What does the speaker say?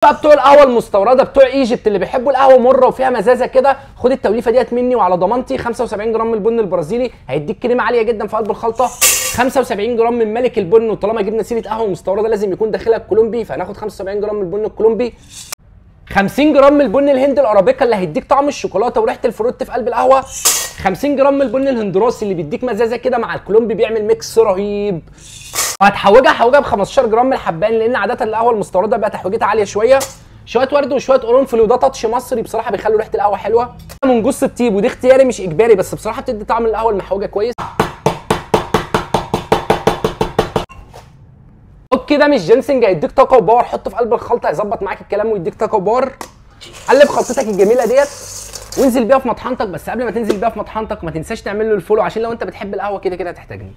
بقى بتوع القهوه المستورده بتوع ايجيبت اللي بيحبوا القهوه مره وفيها مزازه كده، خد التوليفه ديت مني وعلى ضمانتي. 75 جرام من البن البرازيلي هيديك كريمه عاليه جدا في قلب الخلطه. 75 جرام من ملك البن، وطالما جبنا سيره قهوه مستورده لازم يكون داخلها الكولومبي، فهناخد 75 جرام من البن الكولومبي. 50 جرام من البن الهند الارابيكا اللي هيديك طعم الشوكولاته وريحه الفروت في قلب القهوه. 50 جرام من البن الهندراسي اللي بيديك مزازه كده مع الكولومبي، بيعمل ميكس رهيب. وهتحوجها ب 15 جرام من الحبان، لان عاده القهوه المستورده بقى تحويجتها عاليه شويه. شويه ورد وشويه قرنفل، وده تاتش مصري بصراحه بيخلوا ريحه القهوه حلوه. من جوز الطيب، ودي اختياري مش اجباري، بس بصراحه بتدي طعم القهوه المحوجه كويس. اوكي ده مش جينسنج، هيديك طاقه وباور، حطه في قلب الخلطه هيظبط معاك الكلام ويديك طاقه وباور. قلب خلطتك الجميله ديت وانزل بيها في مطحنتك، بس قبل ما تنزل بيها في مطحنتك ما تنساش تعمل له الفولو، عشان لو انت بتحب القهوه كده كده هتحتاجني.